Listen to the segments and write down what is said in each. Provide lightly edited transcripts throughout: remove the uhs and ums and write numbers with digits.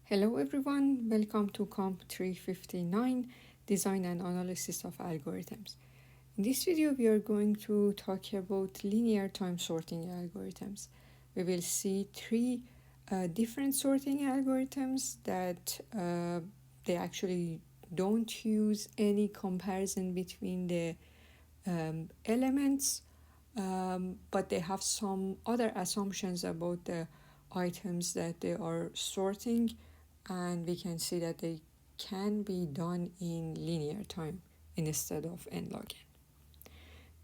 Hello everyone, welcome to COMP359, Design and Analysis of Algorithms. In this video we are going to talk about linear time sorting algorithms. We will see three different sorting algorithms that they actually don't use any comparison between the elements, but they have some other assumptions about the items that they are sorting, and we can see that they can be done in linear time instead of n log n.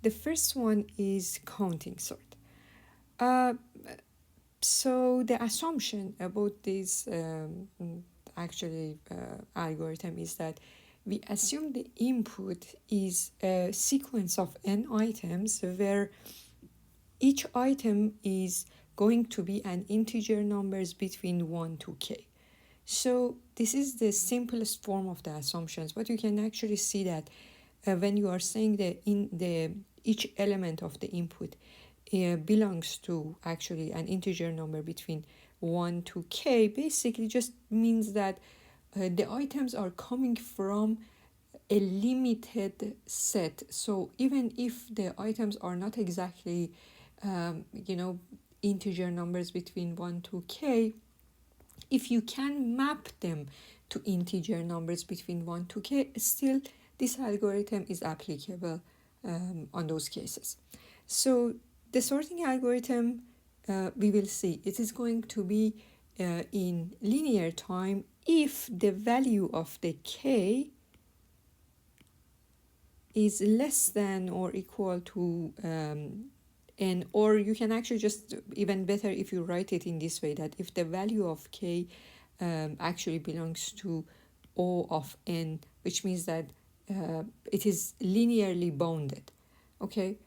The first one is counting sort. So the assumption about this algorithm is that we assume the input is a sequence of n items where each item is going to be an integer numbers between 1 to k. So this is the simplest form of the assumptions, but you can actually see that when you are saying that each element of the input belongs to actually an integer number between 1 to k, basically just means that the items are coming from a limited set. So even if the items are not exactly integer numbers between 1 to k, if you can map them to integer numbers between 1 to k, still this algorithm is applicable on those cases. So the sorting algorithm, we will see, it is going to be in linear time if the value of the k is less than or equal to n, or you can actually just, even better if you write it in this way, that if the value of k actually belongs to O of n, which means that it is linearly bounded. Okay,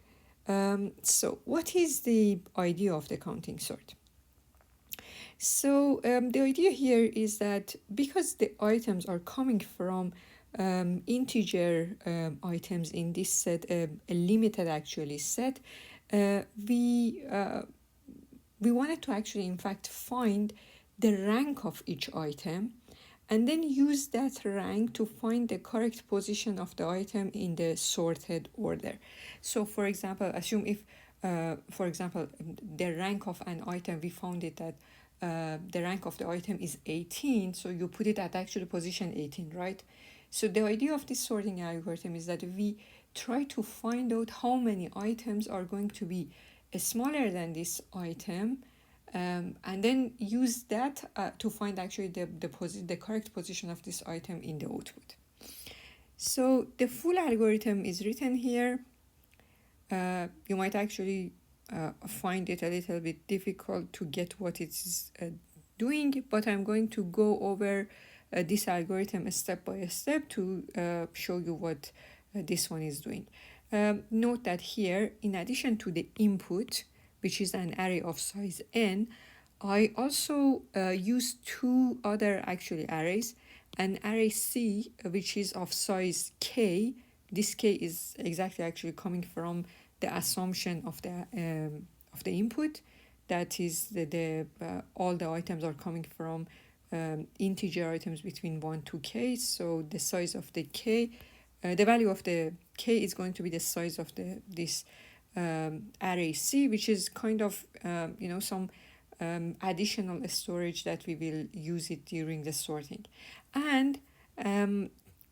so what is the idea of the counting sort? So the idea here is that because the items are coming from integer items in this set, a limited actually set, we wanted to actually in fact find the rank of each item and then use that rank to find the correct position of the item in the sorted order. So for example, assume if for example the rank of an item, we found it that the rank of the item is 18, so you put it at actually position 18, right? So the idea of this sorting algorithm is that we try to find out how many items are going to be smaller than this item, and then use that to find actually the correct position of this item in the output. So the full algorithm is written here. You might actually find it a little bit difficult to get what it is doing, but I'm going to go over this algorithm step by step to show you what this one is doing. Note that here, in addition to the input, which is an array of size n, I also use two other actually arrays, an array C, which is of size k. This k is exactly actually coming from the assumption of the input, that is all the items are coming from integer items between 1 to k. So the size of the k, the value of the k is going to be the size of this array C, which is kind of some additional storage that we will use it during the sorting, and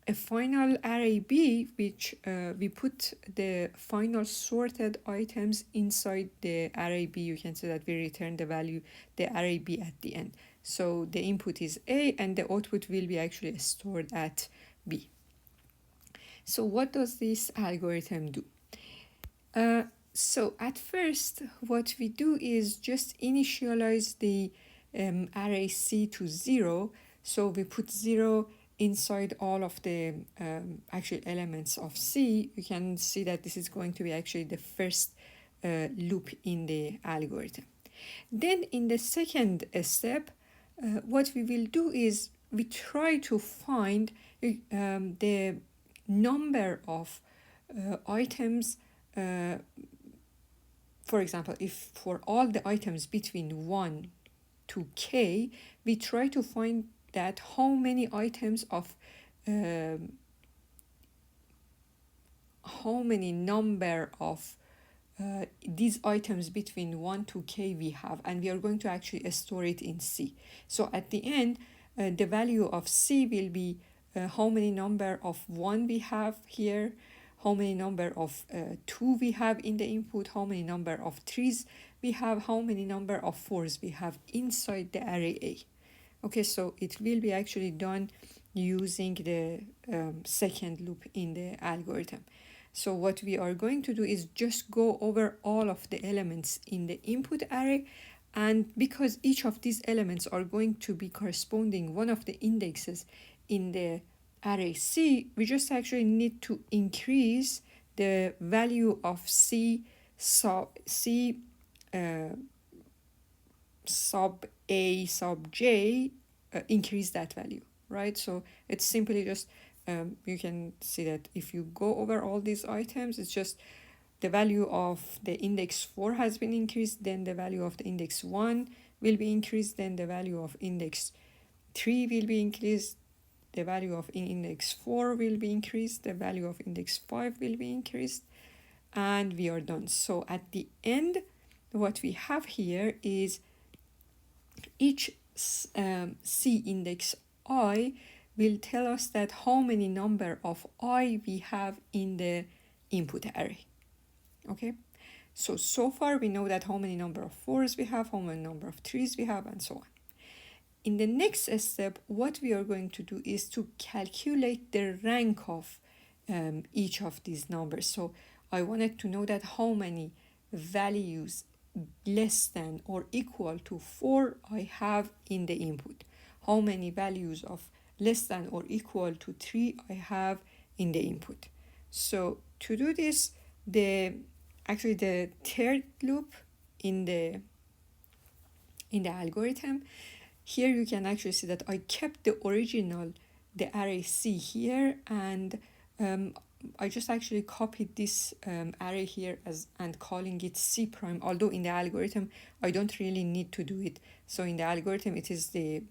a final array B, which we put the final sorted items inside the array B. You can see that we return the value, the array B, at the end. So the input is A and the output will be actually stored at B. So what does this algorithm do? So at first, what we do is just initialize the array C to 0. So we put 0 inside all of the actual elements of C. You can see that this is going to be actually the first loop in the algorithm. Then in the second step, what we will do is we try to find the number of items. For example, if for all the items between 1 to k, we try to find that how many items of how many number of these items between 1 to k we have, and we are going to actually store it in C. So at the end, the value of C will be how many number of 1 we have here, how many number of 2 we have in the input, how many number of 3s we have, how many number of 4s we have inside the array A. Okay, so it will be actually done using the second loop in the algorithm. So what we are going to do is just go over all of the elements in the input array, and because each of these elements are going to be corresponding one of the indexes in the array C, we just actually need to increase the value of C sub A sub J, increase that value, right? So it's simply just you can see that if you go over all these items, it's just the value of the index 4 has been increased, then the value of the index 1 will be increased, then the value of index 3 will be increased, the value of index 4 will be increased, the value of index 5 will be increased, and we are done. So at the end, what we have here is each C index I will tell us that how many number of I we have in the input array. Okay, so far we know that how many number of 4s we have, how many number of 3s we have, and so on. In the next step, what we are going to do is to calculate the rank of each of these numbers. So I wanted to know that how many values less than or equal to 4 I have in the input, how many values of less than or equal to 3 I have in the input. So to do this, the third loop in the algorithm, here you can actually see that I kept the original, the array C here, and I just actually copied this array here and calling it C prime, although in the algorithm I don't really need to do it. So in the algorithm it is the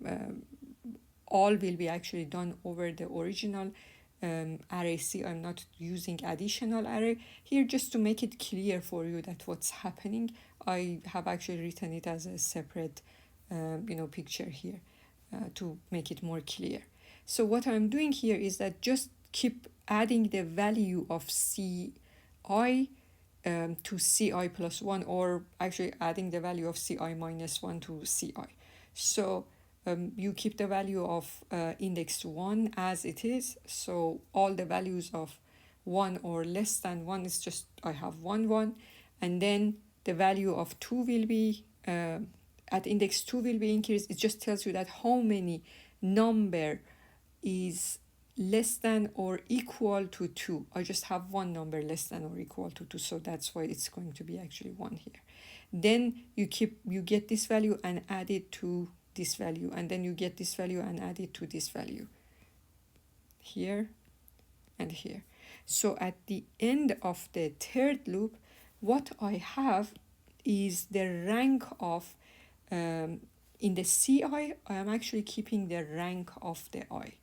all will be actually done over the original array C. I'm not using additional array here, just to make it clear for you that what's happening. I have actually written it as a separate picture here to make it more clear. So what I'm doing here is that just keep adding the value of Ci to Ci plus 1, or actually adding the value of Ci minus 1 to Ci. So you keep the value of index 1 as it is. So all the values of 1 or less than 1 is just, I have 1, 1. And then the value of 2 will be, at index 2 will be increased. It just tells you that how many number is less than or equal to 2. I just have one number less than or equal to 2, so that's why it's going to be actually 1 here. Then you get this value and add it to this value, and then you get this value and add it to this value here and here. So at the end of the third loop, what I have is the rank of in the Ci, I am actually keeping the rank of the I.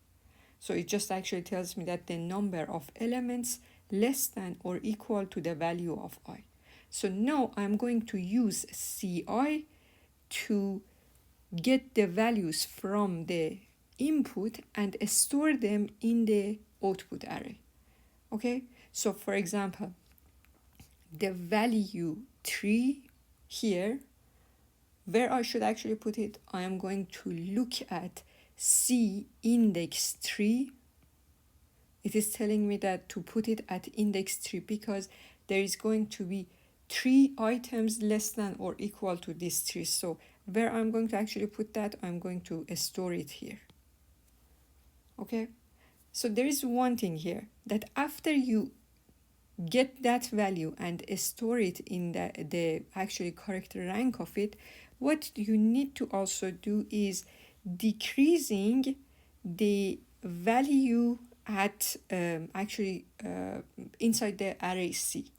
So it just actually tells me that the number of elements less than or equal to the value of I. So now I'm going to use Ci to get the values from the input and store them in the output array. Okay, so for example, the value 3 here, where I should actually put it, I am going to look at C index 3. It is telling me that to put it at index 3 because there is going to be 3 items less than or equal to this 3. So where I'm going to actually put that, I'm going to store it here. Okay, so there is one thing here, that after you get that value and store it in the actually correct rank of it, what you need to also do is decreasing the value at inside the array C.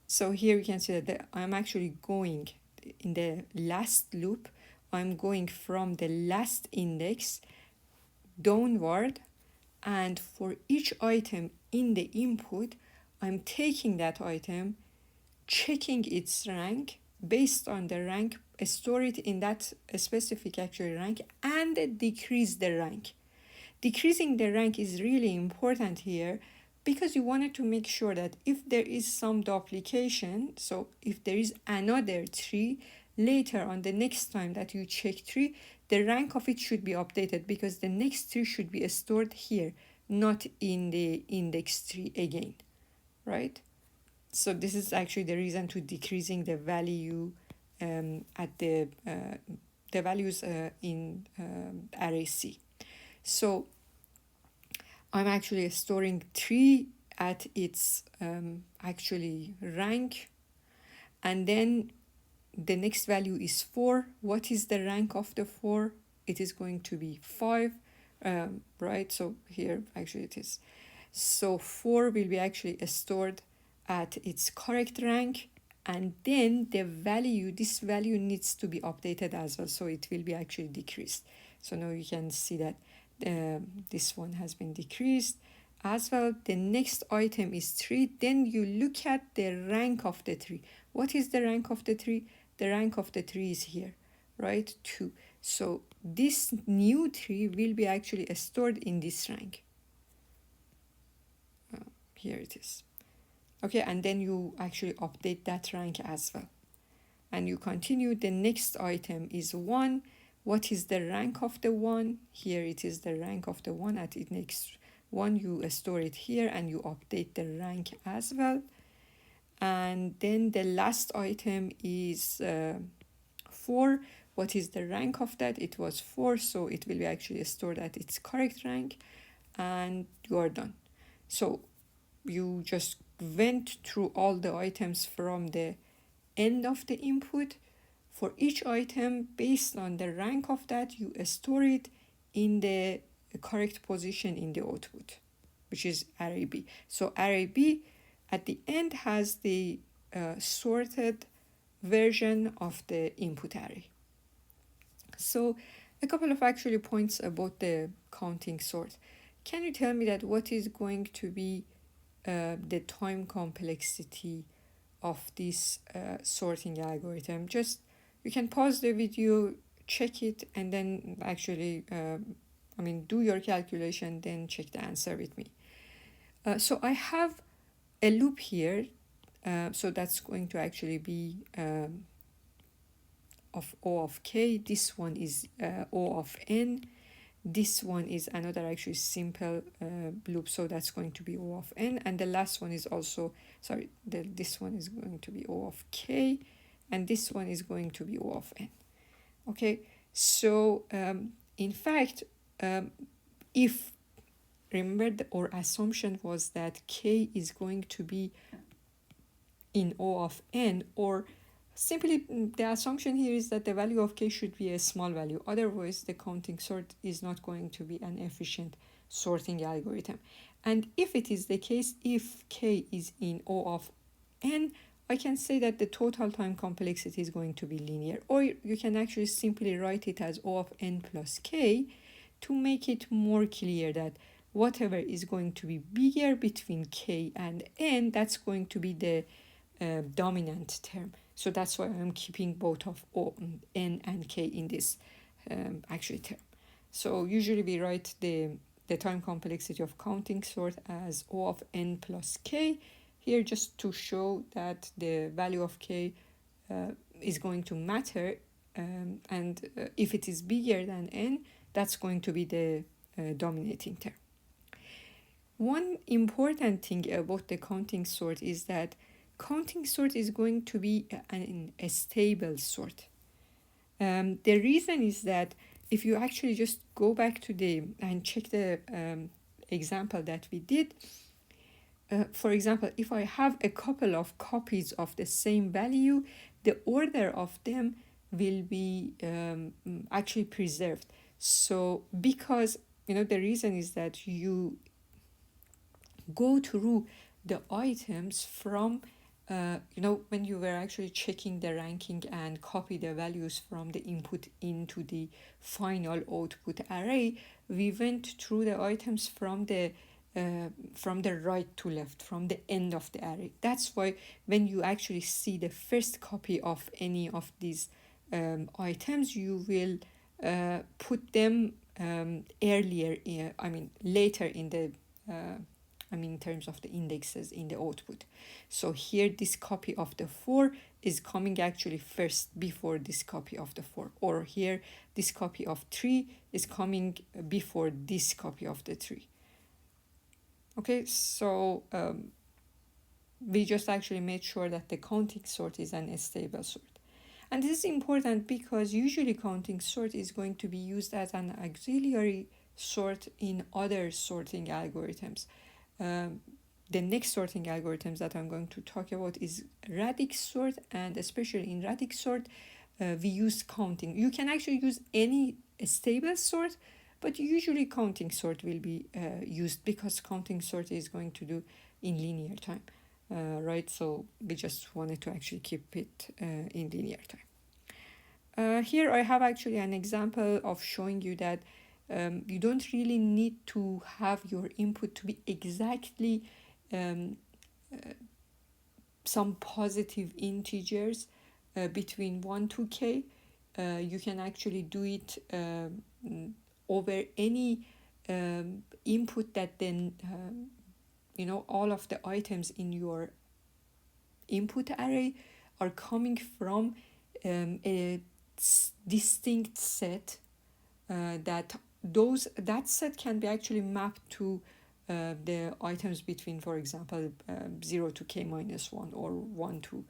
So here you can see that I'm actually going in the last loop, I'm going from the last index downward, and for each item in the input, I'm taking that item, checking its rank, based on the rank, store it in that specific actual rank, and decrease the rank. Decreasing the rank is really important here because you wanted to make sure that if there is some duplication, so if there is another tree, later on the next time that you check tree, the rank of it should be updated because the next tree should be stored here, not in the index tree again, right? So this is actually the reason to decreasing the value at the values in array C. So I'm actually storing 3 at its actually rank, and then the next value is 4. What is the rank of the 4? It is going to be 5, right? So here actually it is. So 4 will be actually stored at its correct rank, and then the value, this value needs to be updated as well, so it will be actually decreased. So now you can see that this one has been decreased as well. The next item is 3. Then you look at the rank of the 3. What is the rank of the 3? The rank of the 3 is here, right? 2. So this new 3 will be actually stored in this rank. Here it is. Okay, and then you actually update that rank as well. And you continue. The next item is 1. What is the rank of the 1? Here it is the rank of the 1 at the next 1. You store it here and you update the rank as well. And then the last item is 4. What is the rank of that? It was 4, so it will be actually stored at its correct rank, and you are done. So you just went through all the items from the end of the input. For each item, based on the rank of that, you store it in the correct position in the output, which is array B. So array B at the end has the sorted version of the input array. So a couple of actually points about the counting sort. Can you tell me that what is going to be the time complexity of this sorting algorithm? Just you can pause the video, check it, and then actually do your calculation, then check the answer with me. So I have a loop here, so that's going to actually be of O of k. This one is O of n. This one is another actually simple loop, so that's going to be O of n. And the last one is also, this one is going to be O of k, and this one is going to be O of n. Okay, so in fact, if, remember, our assumption was that k is going to be in O of n, or simply the assumption here is that the value of k should be a small value. Otherwise, the counting sort is not going to be an efficient sorting algorithm. And if it is the case, if k is in O of n, I can say that the total time complexity is going to be linear. Or you can actually simply write it as O of n plus k to make it more clear that whatever is going to be bigger between k and n, that's going to be the dominant term. So that's why I'm keeping both of O, n and k in this actually term. So usually we write the time complexity of counting sort as O of n plus k, here just to show that the value of k is going to matter, and if it is bigger than n, that's going to be the dominating term. One important thing about the counting sort is that counting sort is going to be a stable sort. The reason is that if you actually just go back to and check the example that we did, for example, if I have a couple of copies of the same value, the order of them will be actually preserved. So because, the reason is that you go through the items from when you were actually checking the ranking and copy the values from the input into the final output array, we went through the items from the right to left, from the end of the array. That's why when you actually see the first copy of any of these items, you will put them later in the in terms of the indexes in the output. So here this copy of the 4 is coming actually first before this copy of the 4, or here this copy of 3 is coming before this copy of the 3. Okay, so we just actually made sure that the counting sort is an stable sort. And this is important because usually counting sort is going to be used as an auxiliary sort in other sorting algorithms. The next sorting algorithms that I'm going to talk about is Radix sort, and especially in Radix sort, we use counting. You can actually use any stable sort, but usually counting sort will be used because counting sort is going to do in linear time, right? So we just wanted to actually keep it in linear time. Here I have actually an example of showing you that you don't really need to have your input to be exactly some positive integers between 1 to k. You can actually do it over any input that then all of the items in your input array are coming from a distinct set that set can be actually mapped to the items between, for example, 0 to k minus 1 or 1 to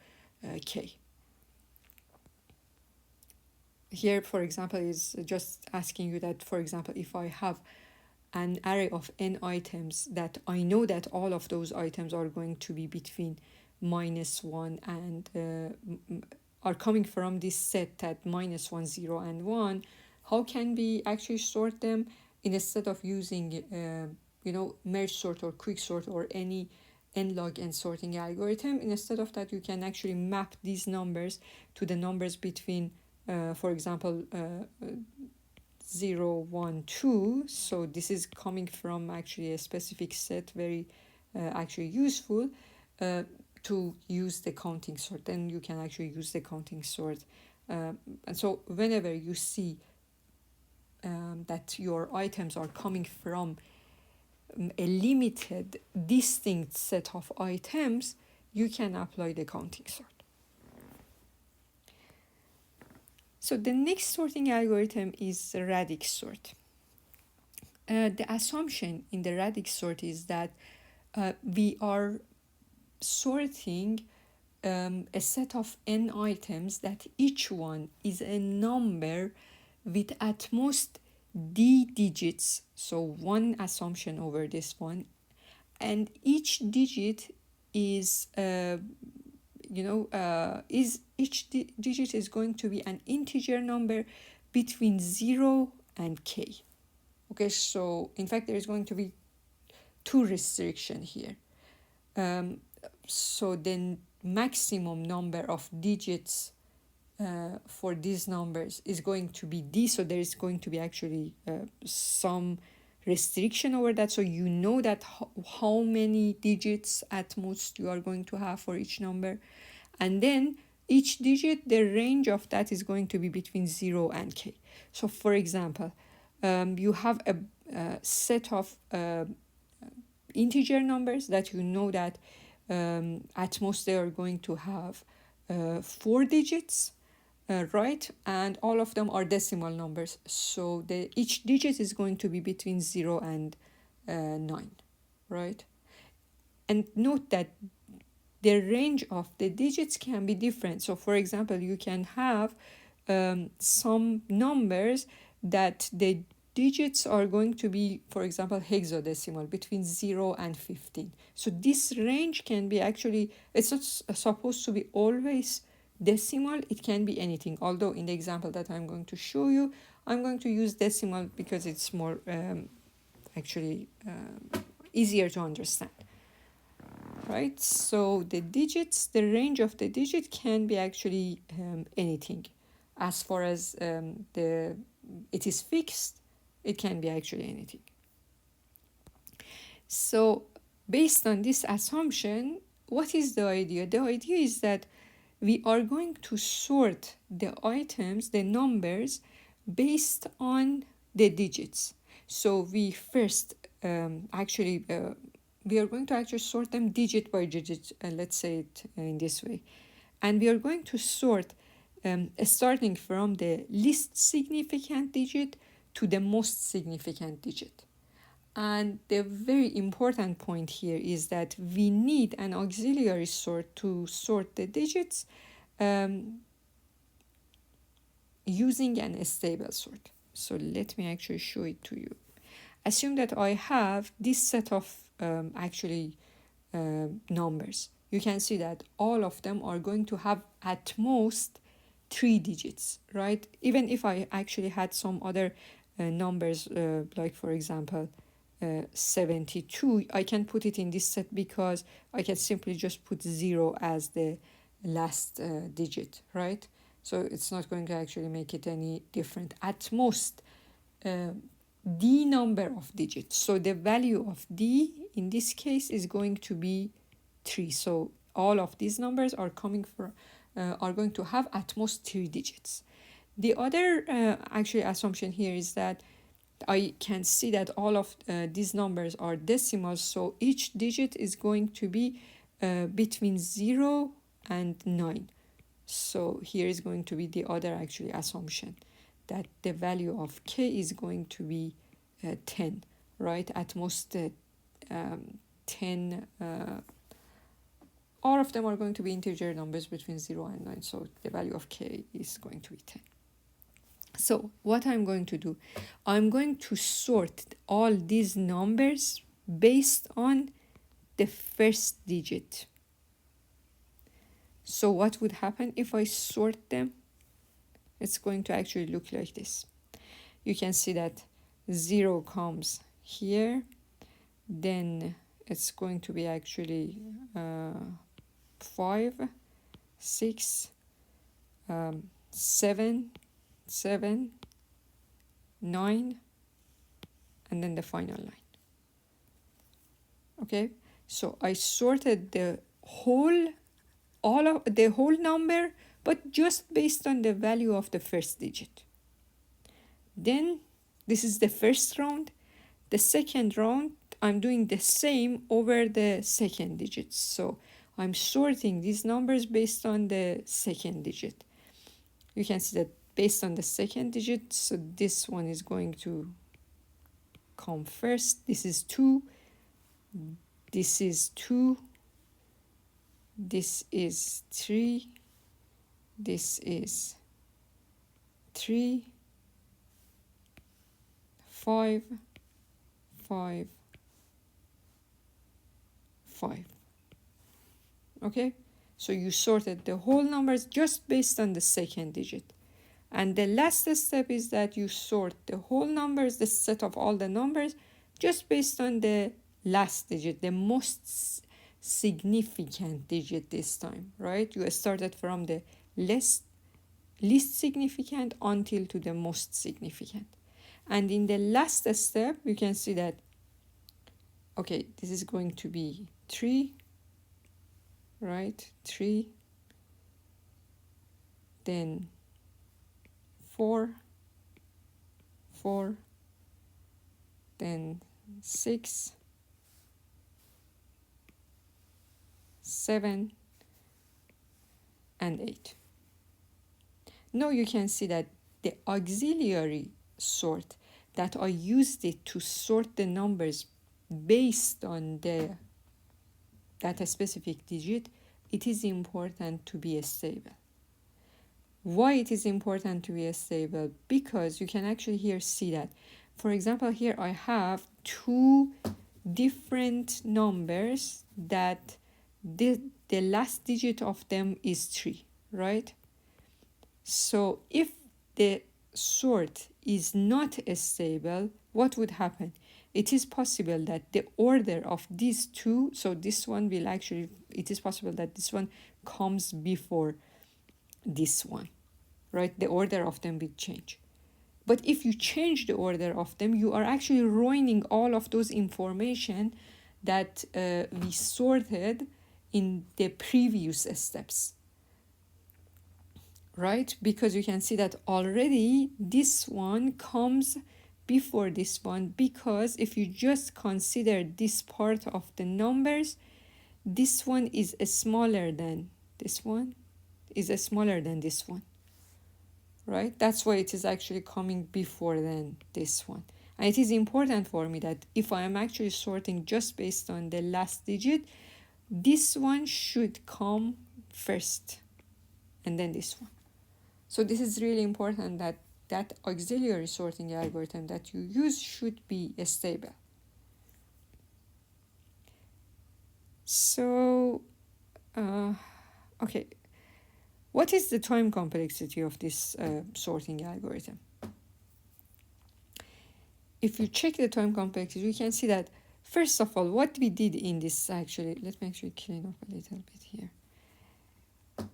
k. Here, for example, is just asking you that, for example, if I have an array of n items that I know that all of those items are going to be between -1 and are coming from this set at -1, 0, and 1, how can we actually sort them instead of using merge sort or quick sort or any n-log n sorting algorithm? Instead of that, you can actually map these numbers to the numbers between for example 0, 1, 2. So this is coming from actually a specific set, very actually useful to use the counting sort. Then you can actually use the counting sort, and so whenever you see that your items are coming from a limited distinct set of items, you can apply the counting sort. So the next sorting algorithm is Radix sort. The assumption in the Radix sort is that we are sorting a set of n items that each one is a number with at most d digits, so one assumption over this one, and each digit is digit is going to be an integer number between 0 and k. Okay, so in fact there is going to be two restrictions here. So the maximum number of digits for these numbers is going to be d, so there is going to be actually some restriction over that, so you know that how many digits at most you are going to have for each number, and then each digit, the range of that is going to be between 0 and k. So for example, you have a set of integer numbers that you know that at most they are going to have 4 digits, right? And all of them are decimal numbers. So each digit is going to be between 0 and 9, right? And note that the range of the digits can be different. So for example, you can have some numbers that the digits are going to be, for example, hexadecimal, between 0 and 15. So this range can be actually, it's not supposed to be always decimal, it can be anything. Although in the example that I'm going to show you, I'm going to use decimal because it's more easier to understand. right? So the digits, the range of the digit can be actually anything. As far as it is fixed, it can be actually anything. So based on this assumption, what is the idea? The idea is that we are going to sort the items, the numbers, based on the digits. So we first we are going to actually sort them digit by digit, let's say it in this way. And we are going to sort starting from the least significant digit to the most significant digit. And the very important point here is that we need an auxiliary sort to sort the digits using an stable sort. So let me actually show it to you. Assume that I have this set of numbers. You can see that all of them are going to have at most 3 digits, right? Even if I actually had some other numbers, like for example, 72, I can put it in this set because I can simply just put 0 as the last digit, right? So it's not going to actually make it any different. At most, the number of digits. So the value of d in this case is going to be 3. So all of these numbers are coming from are going to have at most 3 digits. The other actually assumption here is that I can see that all of these numbers are decimals, so each digit is going to be between 0 and 9. So here is going to be the other actually assumption, that the value of k is going to be 10, right? At most 10, all of them are going to be integer numbers between 0 and 9, so the value of k is going to be 10. So what I'm going to do, I'm going to sort all these numbers based on the first digit. So what would happen if I sort them? It's going to actually look like this. You can see that 0 comes here, then it's going to be actually 5, 6, 7, 9, and then the final line. Okay, so I sorted the whole number, but just based on the value of the first digit. Then this is the first round. The second round, I'm doing the same over the second digit. So I'm sorting these numbers based on the second digit. You can see that based on the second digit, so this one is going to come first. This is 2. This is 2. This is 3. This is 3. 5, 5, 5. Okay, so you sorted the whole numbers just based on the second digit. And the last step is that you sort the whole numbers, the set of all the numbers, just based on the last digit, the most significant digit this time, right? You started from the least significant until to the most significant. And in the last step, you can see that, okay, this is going to be 3, right? 3, then 4, 4, then 6, 7, and 8. Now you can see that the auxiliary sort that I used it to sort the numbers based on that specific digit, it is important to be stable. Why it is important to be stable? Because you can actually here see that, for example, here I have 2 different numbers that the last digit of them is 3, right? So if the sort is not stable, what would happen? It is possible that the order of these two, so this one will actually, it is possible that this one comes before this one, right? The order of them will change. But if you change the order of them, you are actually ruining all of those information that we sorted in the previous steps, right? Because you can see that already this one comes before this one, because if you just consider this part of the numbers, this one is smaller than this one, is smaller than this one, right? That's why it is actually coming before than this one. And it is important for me that if I am actually sorting just based on the last digit, this one should come first and then this one. So this is really important, that that auxiliary sorting algorithm that you use should be stable. So, okay, what is the time complexity of this sorting algorithm? If you check the time complexity, you can see that, first of all, what we did in this, actually, let me actually clean up a little bit here.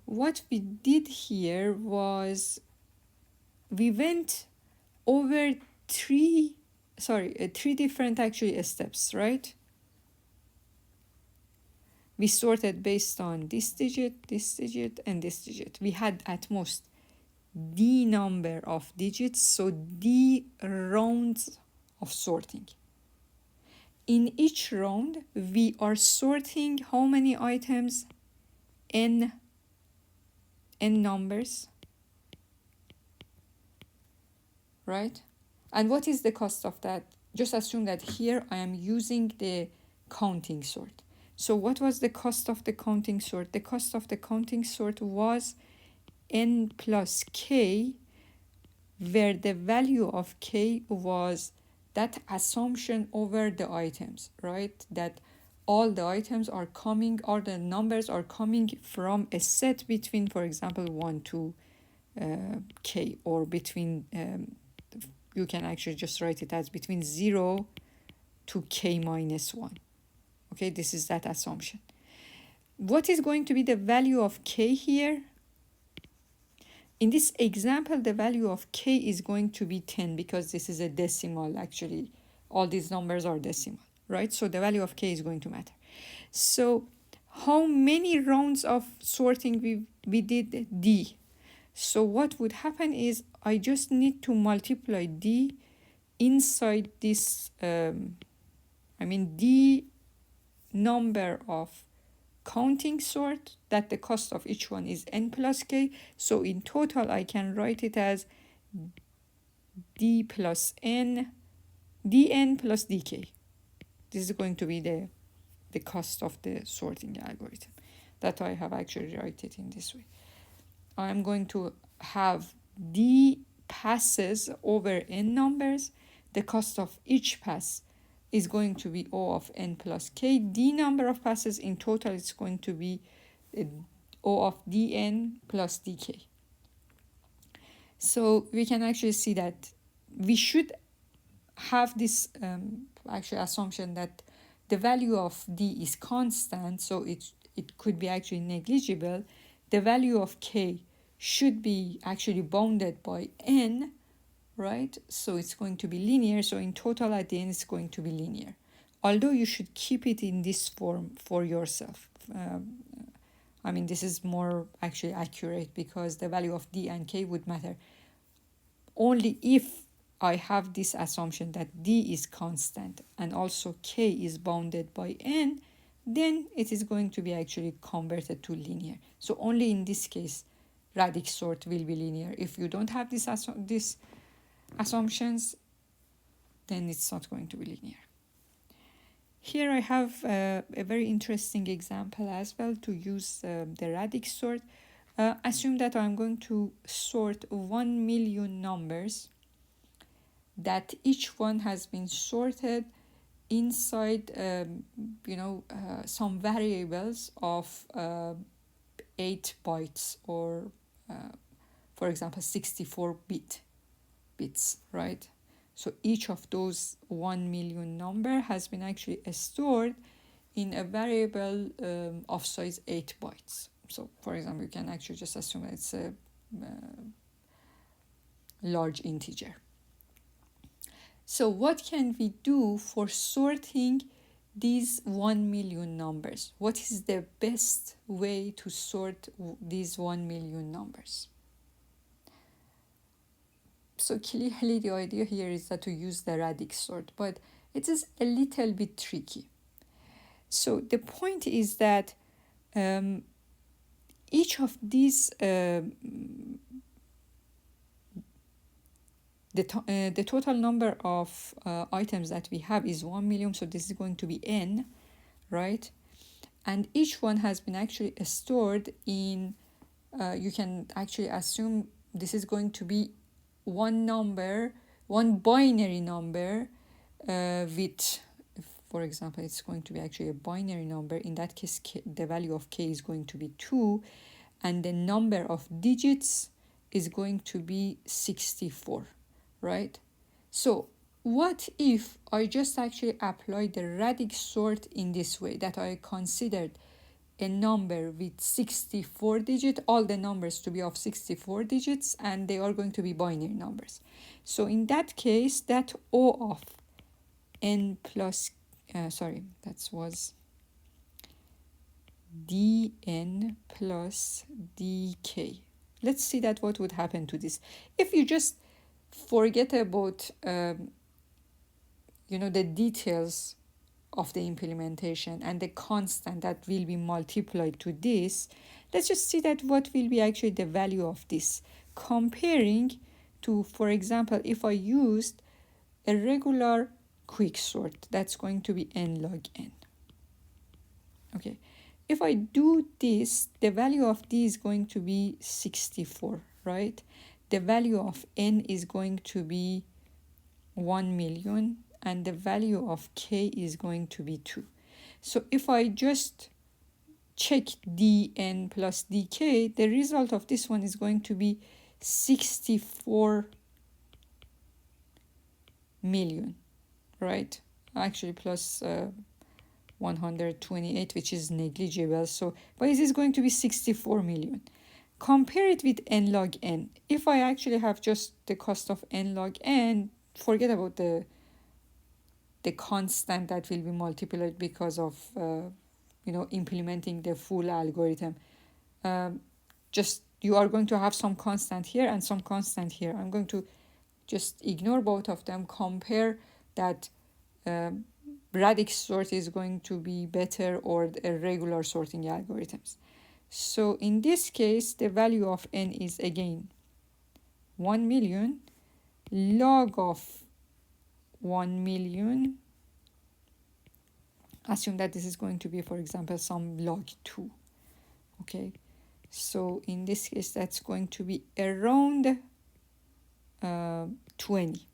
What we did here was we went over three different actually steps, right? We sorted based on this digit, and this digit. We had at most d number of digits, so d rounds of sorting. In each round, we are sorting how many items? N numbers, right? And what is the cost of that? Just assume that here I am using the counting sort. So what was the cost of the counting sort? The cost of the counting sort was n plus k, where the value of k was that assumption over the items, right? That all the items are coming, or the numbers are coming from a set between, for example, 1 to k, or between, you can actually just write it as between 0 to k minus 1. Okay, this is that assumption. What is going to be the value of k here? In this example, the value of k is going to be 10, because this is a decimal, actually. All these numbers are decimal, right? So the value of k is going to matter. So how many rounds of sorting we did? D. So what would happen is I just need to multiply d inside this, d number of counting sort, that the cost of each one is n plus k. So in total, I can write it as d plus n, dn plus dk. This is going to be the cost of the sorting algorithm, that I have actually write it in this way. I'm going to have d passes over n numbers. The cost of each pass is going to be O of n plus k. D number of passes in total is going to be O of dn plus dk. So we can actually see that we should have this actually assumption that the value of d is constant, so it could be actually negligible. The value of k should be actually bounded by n, right? So it's going to be linear. So in total, at the end, it's going to be linear. Although you should keep it in this form for yourself. This is more actually accurate, because the value of d and k would matter only if I have this assumption that d is constant and also k is bounded by n, then it is going to be actually converted to linear. So only in this case, radix sort will be linear. If you don't have this assumptions, then it's not going to be linear. Here I have a very interesting example as well to use the radix sort. Assume that I'm going to sort 1 million numbers, that each one has been sorted inside some variables of 8 bytes, or for example 64 bit. bits, right? So each of those 1 million number has been actually stored in a variable of size 8 bytes. So for example, you can actually just assume it's a large integer. So what can we do for sorting these 1 million numbers? What is the best way to sort these 1 million numbers? So clearly the idea here is that to use the Radix sort, but it is a little bit tricky. So the point is that each of these, the total number of items that we have is 1 million, so this is going to be n, right? And each one has been actually stored in, you can actually assume this is going to be one number, one binary number with, for example, it's going to be actually a binary number. In that case, the value of k is going to be 2, and the number of digits is going to be 64, right? So what if I just actually apply the Radix sort in this way, that I considered a number with 64 digits, all the numbers to be of 64 digits, and they are going to be binary numbers. So in that case, that O of n plus, that was dn plus dk. Let's see that what would happen to this. If you just forget about, the details of the implementation and the constant that will be multiplied to this, let's just see that what will be actually the value of this, comparing to, for example, if I used a regular quick sort, that's going to be n log n. Okay, if I do this, the value of d is going to be 64, right? The value of n is going to be 1 million, and the value of k is going to be 2. So if I just check dn plus dk, the result of this one is going to be 64 million, right? Actually plus 128, which is negligible. So, but it is going to be 64 million. Compare it with n log n. If I actually have just the cost of n log n, forget about the constant that will be multiplied because of implementing the full algorithm. Just you are going to have some constant here and some constant here. I'm going to just ignore both of them, compare that Radix sort is going to be better or a regular sorting algorithms. So in this case, the value of n is again 1 million log of 1 million. Assume that this is going to be, for example, some log 2. Okay, so in this case, that's going to be around 20.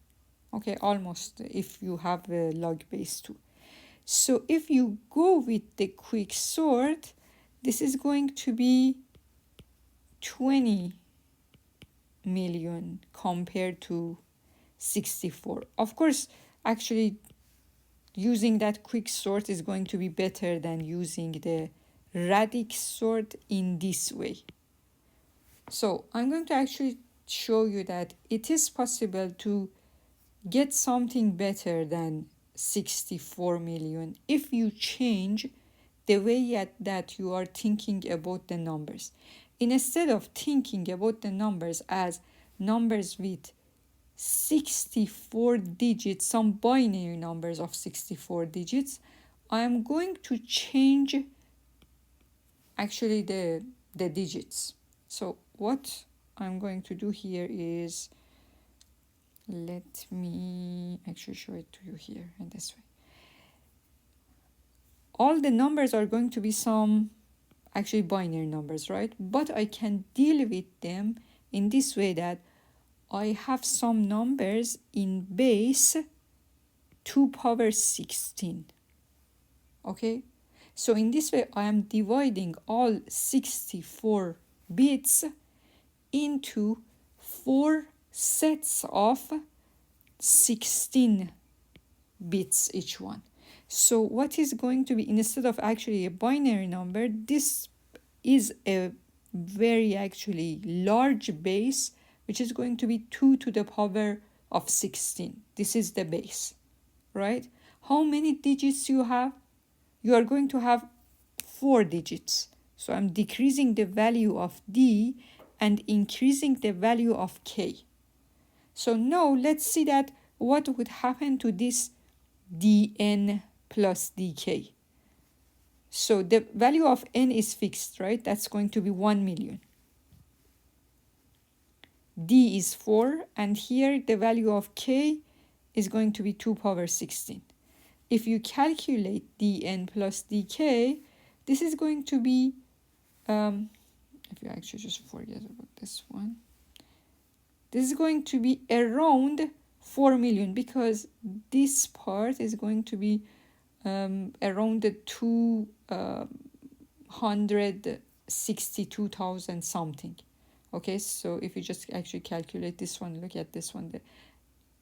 Okay, almost, if you have a log base 2. So if you go with the quick sort, this is going to be 20 million compared to 64. Of course, actually using that quick sort is going to be better than using the Radix sort in this way. So I'm going to actually show you that it is possible to get something better than 64 million if you change the way that you are thinking about the numbers. Instead of thinking about the numbers as numbers with 64 digits, some binary numbers of 64 digits, I am going to change actually the digits. So what I'm going to do here is, let me actually show it to you here in this way. All the numbers are going to be some actually binary numbers, right? But I can deal with them in this way that I have some numbers in base 2 power 16. Okay? So in this way, I am dividing all 64 bits into 4 sets of 16 bits each one. So what is going to be, instead of actually a binary number, this is a very actually large base, which is going to be 2 to the power of 16. This is the base, right? How many digits you have? You are going to have 4 digits. So I'm decreasing the value of d and increasing the value of k. So now let's see that what would happen to this dn plus dk. So the value of n is fixed, right? That's going to be 1 million. D is 4, and here the value of k is going to be 2 power 16. If you calculate dn plus dk, this is going to be, if you actually just forget about this one, this is going to be around 4 million, because this part is going to be around the 262,000 something. Okay, so if you just actually calculate this one, look at this one.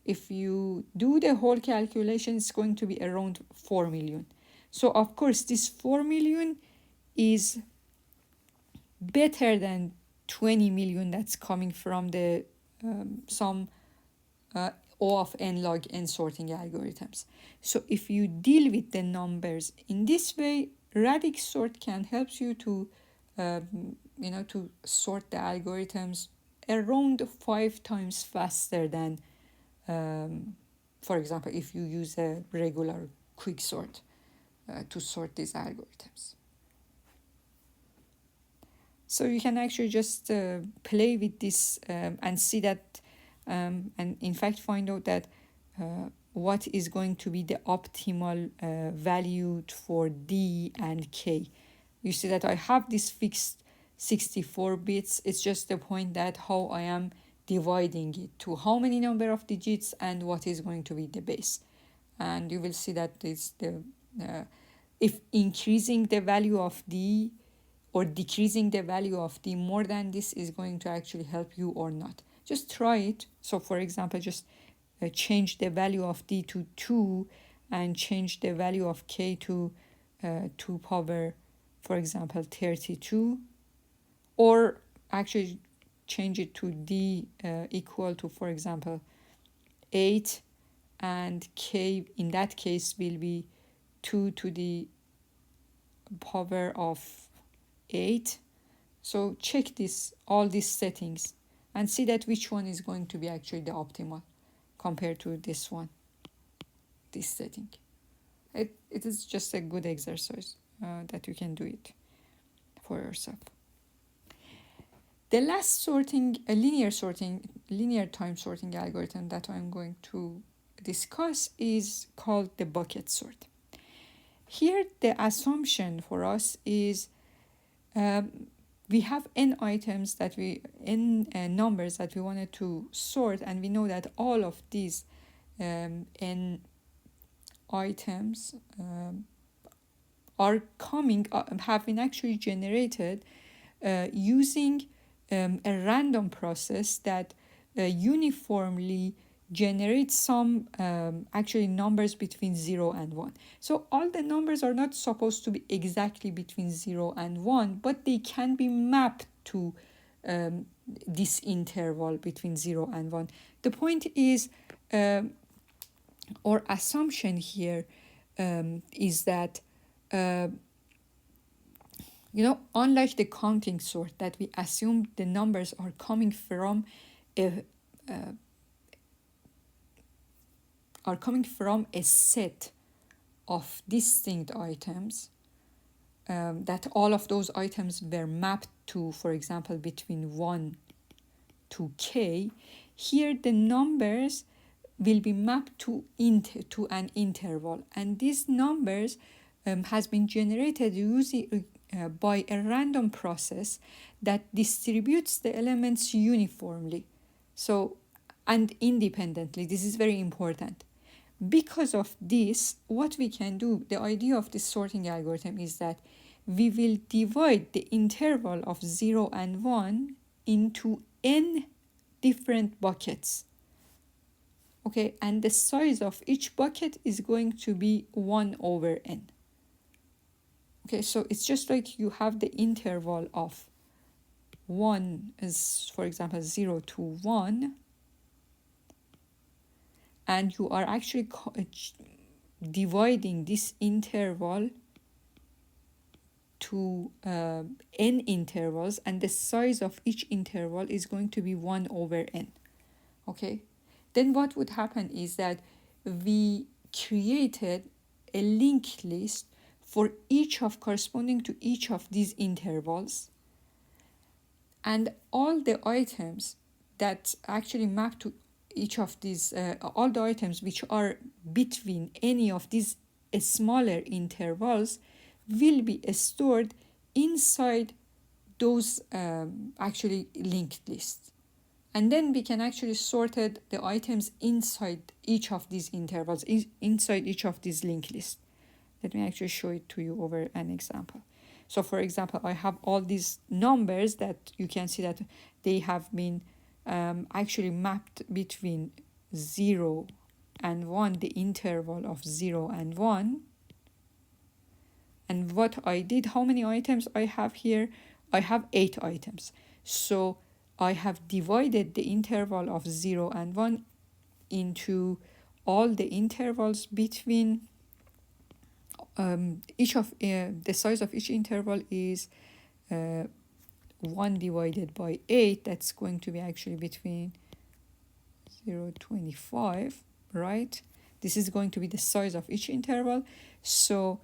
If you do the whole calculation, it's going to be around 4 million. So of course, this 4 million is better than 20 million that's coming from the some O of n log n sorting algorithms. So if you deal with the numbers in this way, Radix sort can help you to to sort the algorithms around 5 times faster than for example, if you use a regular quick sort to sort these algorithms. So you can actually just play with this and see that, and in fact find out that what is going to be the optimal value for D and K. You see that I have this fixed 64 bits. It's just the point that how I am dividing it to how many number of digits and what is going to be the base. And you will see that it's the if increasing the value of D or decreasing the value of D more than this is going to actually help you or not. Just try it. So for example, just change the value of D to 2 and change the value of K to 2 power, for example, 32, or actually change it to D equal to, for example, 8, and K in that case will be 2 to the power of 8. So check all these settings and see that which one is going to be actually the optimal compared to this one, this setting. It is just a good exercise that you can do it for yourself. The last sorting, a linear time sorting algorithm that I'm going to discuss is called the bucket sort. Here the assumption for us is we have n items that n numbers that we wanted to sort, and we know that all of these n items are coming have been actually generated using a random process that uniformly generates some actually numbers between 0 and 1. So all the numbers are not supposed to be exactly between 0 and 1, but they can be mapped to this interval between 0 and 1. The point is, or assumption here is that unlike the counting sort that we assume the numbers are coming from a set of distinct items, that all of those items were mapped to, for example, between 1 to k. Here the numbers will be mapped to an interval, and these numbers has been generated using by a random process that distributes the elements uniformly, so and independently. This is very important. Because of this, what we can do, the idea of this sorting algorithm is that we will divide the interval of 0 and 1 into n different buckets. Okay, and the size of each bucket is going to be 1 over n. Okay, so it's just like you have the interval of 1 is, for example, 0 to 1, and you are actually dividing this interval to n intervals, and the size of each interval is going to be 1 over n. Okay, then what would happen is that we created a linked list for each of corresponding to each of these intervals, and all the items that actually map to each of these, all the items which are between any of these smaller intervals will be stored inside those actually linked lists. And then we can actually sort the items inside each of these intervals, inside each of these linked lists. Let me actually show it to you over an example. So for example, I have all these numbers that you can see that they have been actually mapped between 0 and 1, the interval of 0 and 1. And what I did, how many items I have here? I have 8 items. So I have divided the interval of 0 and 1 into all the intervals between each of the size of each interval is 1 divided by 8. That's going to be actually between 0 to 25, right? This is going to be the size of each interval. So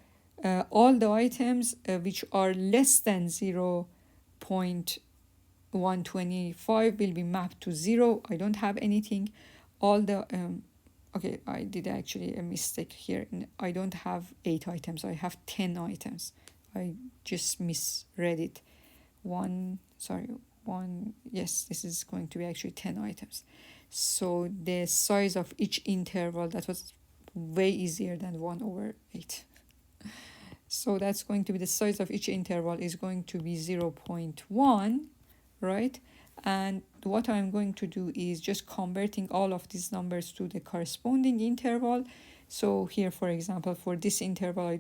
all the items which are less than 0.125 will be mapped to 0. I don't have anything. All the okay, I did actually a mistake here. I don't have 8 items. I have 10 items. I just misread it. Yes, this is going to be actually 10 items. So the size of each interval, that was way easier than 1 over 8. So that's going to be the size of each interval is going to be 0.1, right? And what I'm going to do is just converting all of these numbers to the corresponding interval. So here, for example, for this interval,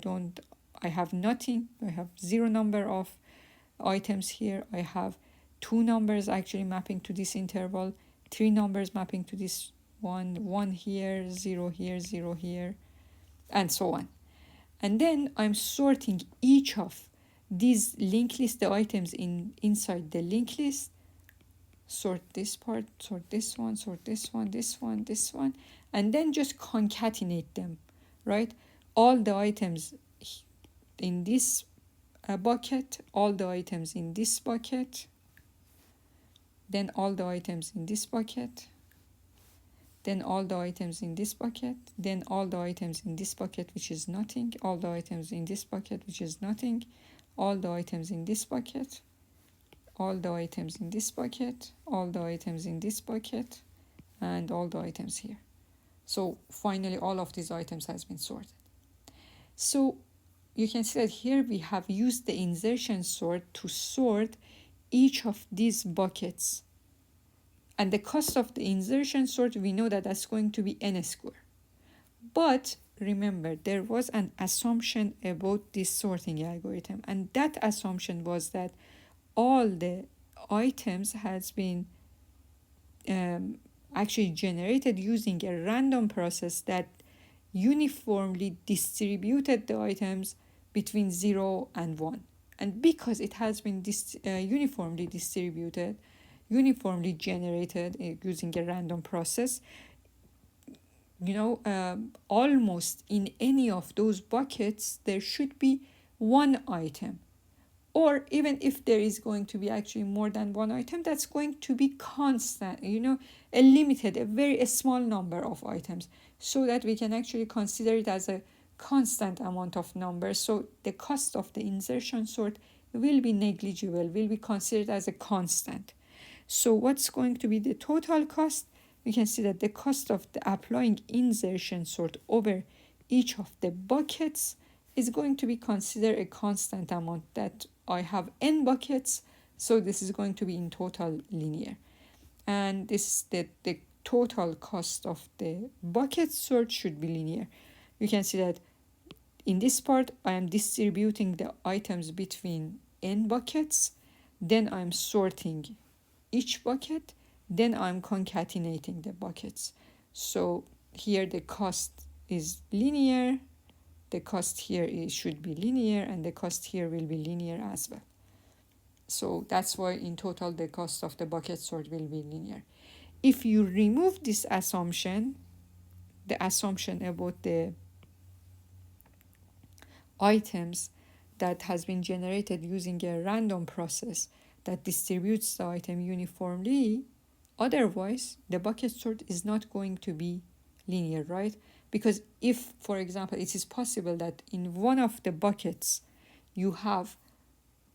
I have nothing. I have 0 number of items here. I have 2 numbers actually mapping to this interval, 3 numbers mapping to this one, 1 here, 0 here, 0 here, and so on. And then I'm sorting each of these linked list, the items inside the linked list. Sort this part, sort this one, sort this one, this one, this one, and then just concatenate them, right? All the items in this bucket, all the items in this bucket, then all the items in this bucket, then all the items in this bucket, then all the items in this bucket, which is nothing, all the items in this bucket, which is nothing, all the items in this bucket, all the items in this bucket, all the items in this bucket, and all the items here. So finally, all of these items has been sorted. So you can see that here we have used the insertion sort to sort each of these buckets. And the cost of the insertion sort, we know that that's going to be n square. But remember, there was an assumption about this sorting algorithm. And that assumption was that all the items has been actually generated using a random process that uniformly distributed the items between 0 and 1. And because it has been uniformly distributed, uniformly generated using a random process, almost in any of those buckets, there should be 1 item. Or even if there is going to be actually more than 1 item, that's going to be constant, a limited, a very small number of items, so that we can actually consider it as a constant amount of numbers. So the cost of the insertion sort will be negligible, will be considered as a constant. So what's going to be the total cost? We can see that the cost of the applying insertion sort over each of the buckets is going to be considered a constant amount, that I have n buckets, so this is going to be in total linear. and this the total cost of the bucket sort should be linear. You can see that in this part I am distributing the items between n buckets, then I'm sorting each bucket, then I'm concatenating the buckets. So here the cost is linear, the cost here should be linear, and the cost here will be linear as well. So that's why in total the cost of the bucket sort will be linear. If you remove this assumption, the assumption about the items that has been generated using a random process that distributes the item uniformly, otherwise the bucket sort is not going to be linear, right? Because if, for example, it is possible that in one of the buckets you have,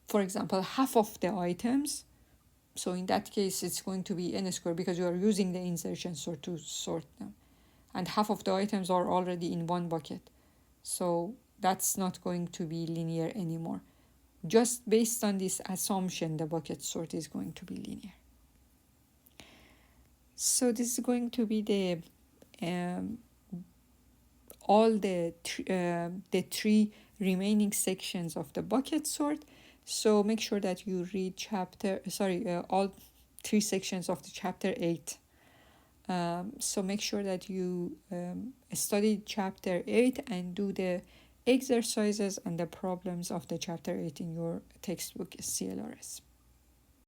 for example, half of the items, so in that case it's going to be n squared because you are using the insertion sort to sort them, and half of the items are already in one bucket, so that's not going to be linear anymore. Just based on this assumption, the bucket sort is going to be linear. So this is going to be the all the three remaining sections of the bucket sort. So make sure that you read all three sections of the chapter 8. So make sure that you study chapter 8 and do the exercises and the problems of the chapter 8 in your textbook CLRS.